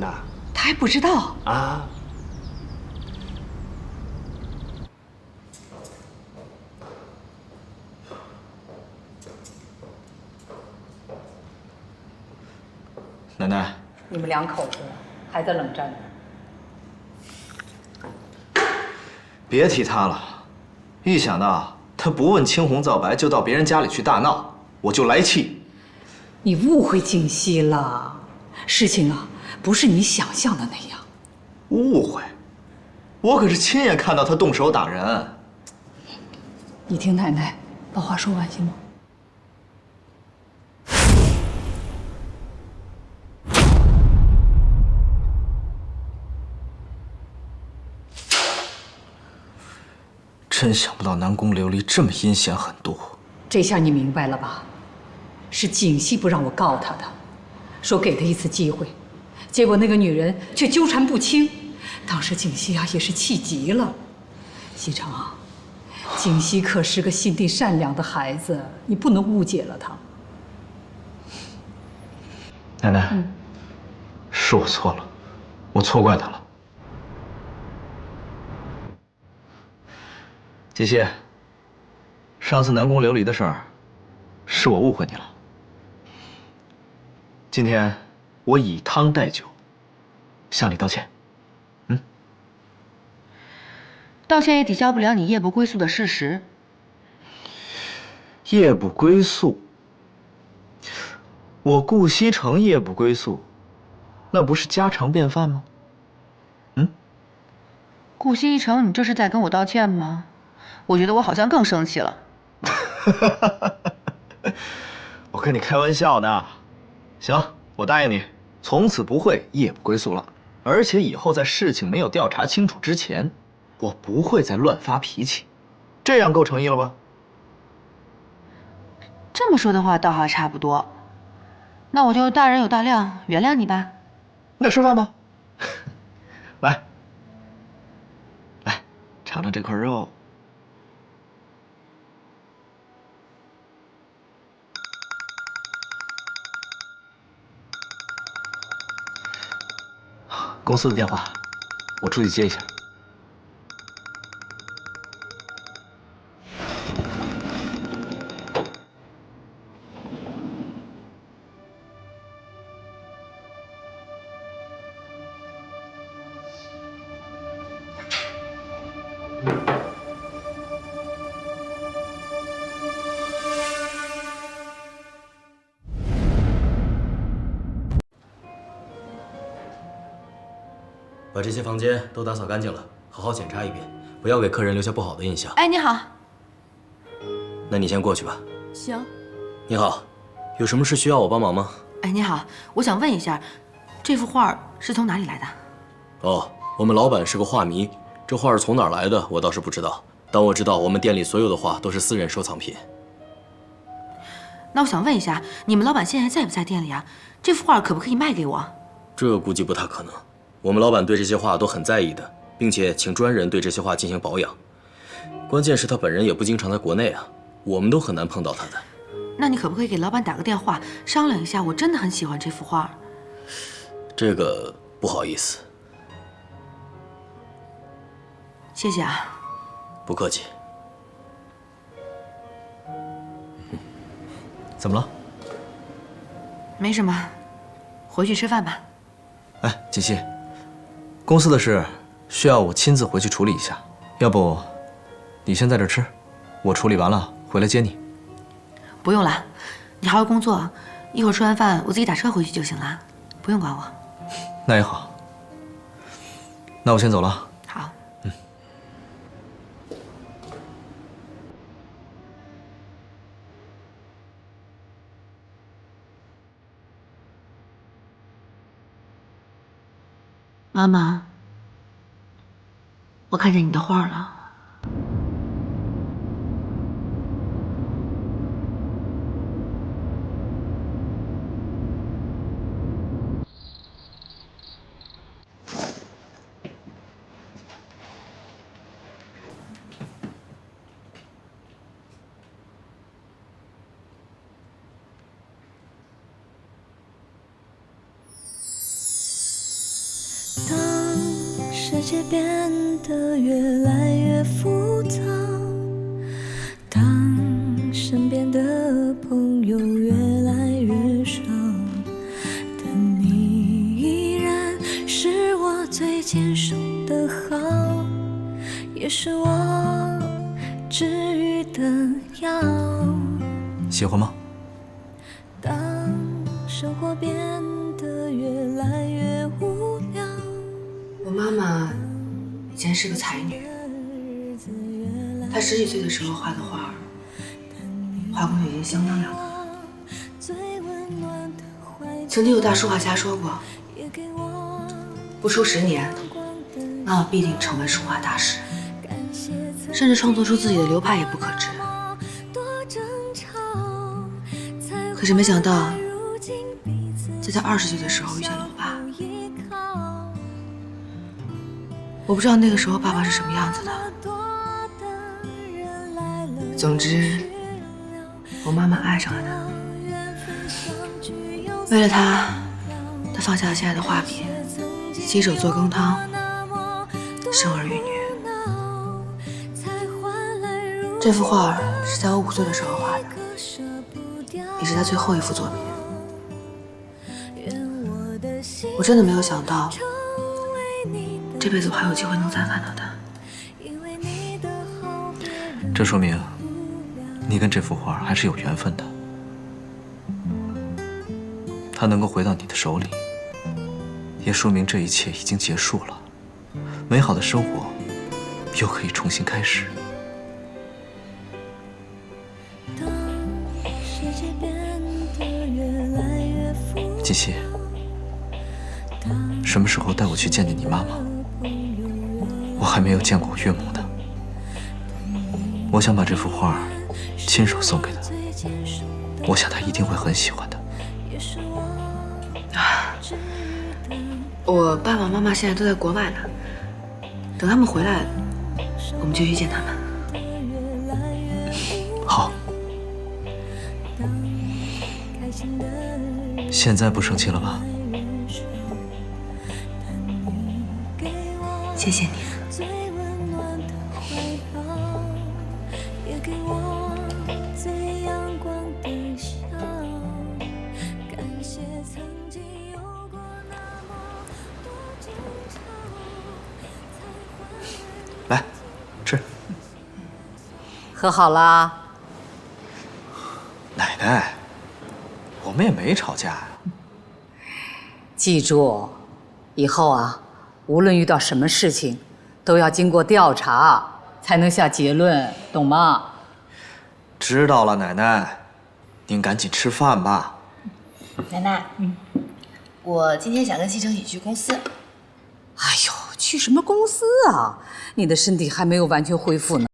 他還不知道啊。奶奶，你们两口子还在冷战呢。别提他了，一想到他不问青红皂白就到别人家里去大闹，我就来气。你误会静熙了，事情啊不是你想象的那样。误会？我可是亲眼看到他动手打人。你听奶奶把话说完行吗？真想不到南宫琉璃这么阴险狠毒。这下你明白了吧？是景熙不让我告他的，说给他一次机会，结果那个女人却纠纏不清。当时景熙啊也是气极了。西城啊，景熙可是个心地善良的孩子，你不能误解了他。奶奶，是我错了，我错怪他了。姐姐，上次南宫琉璃的事儿，是我误会你了。今天我以汤代酒，向你道歉。道歉也抵消不了你夜不归宿的事实。夜不归宿，我顾西城夜不归宿，那不是家常便飯吗？顾惜一城，你这是在跟我道歉吗？我觉得我好像更生气了。我跟你開玩笑呢。行，我答應你，從此不會夜不歸宿了。而且以後在事情沒有調查清楚之前，我不會再亂發脾氣。這樣夠誠意了吧？這麼說的話，倒還差不多。那我就大人有大量，原諒你吧。那吃飯吧。來，來，嘗嘗這塊肉。公司的電話，我出去接一下。把这些房间都打掃干净了，好好检查一遍，不要给客人留下不好的印象。哎，你好。那你先过去吧。行。你好，有什麼事需要我幫忙嗎？哎，你好，我想問一下，這幅畫是從哪裡來的？哦，我們老闆是個畫迷，這畫是從哪兒來的，我倒是不知道。但我知道我們店裡所有的畫都是私人收藏品。那我想問一下，你們老闆現在在不在店裡啊？這幅畫可不可以賣給我？這估計不太可能。我們老闆對這些畫都很在意的，並且請專人對這些畫進行保養。關鍵是他本人也不經常在國內啊，我們都很難碰到他的。那你可不可以給老闆打個電話，商量一下？我真的很喜歡這幅畫。這個不好意思。謝謝啊。不客氣。怎麼了？沒什麼，回去吃飯吧。哎，锦溪，公司的事需要我親自回去處理一下，要不你先在這吃，我處理完了回來接你。不用了，你好好工作，一會兒吃完飯我自己打車回去就行了，不用管我。那也好，那我先走了。好。媽媽，我看見你的畫了。得越來越浮躁，當身邊的朋友越來越少，但你依然是我最堅守的好，也是我治癒的藥。喜歡嗎？當生活變得越來越無聊，我媽媽以前是個才女，她10幾歲的時候畫的畫，畫工已經相當了得。曾經有大書畫家說過，不出10年，媽媽必定成為書畫大師，甚至創作出自己的流派也不可知。可是沒想到，在她20歲的時候遇見了我爸。我不知道那個時候爸爸是什麼樣子的。總之，我媽媽愛上了他。為了他，她放下了現在的畫筆，洗手做羹湯，生兒育女。這幅畫是在我5歲的時候畫的，也是他最後一幅作品。我真的沒有想到，這輩子我還有機會能再看到他。這說明你跟這幅畫還是有緣分的。它能夠回到你的手裡，也說明這一切已經結束了，美好的生活又可以重新開始。锦溪，什麼時候帶我去見见你媽媽？我還沒有見過我岳母呢。我想把這幅畫親手送給她，我想她一定會很喜歡的。我爸爸媽媽現在都在國外呢，等他們回來，我們就去見他們。好。現在不生氣了吧？謝謝你。来，吃。和好啦。奶奶，我们也没吵架呀。记住，以后啊，无論遇到什麼事情，都要經過調查才能下結論，懂嗎？知道了，奶奶，您趕緊吃飯吧。奶奶，我今天想跟西城一起去公司。哎呦，去什麼公司啊？你的身體還沒有完全恢復呢。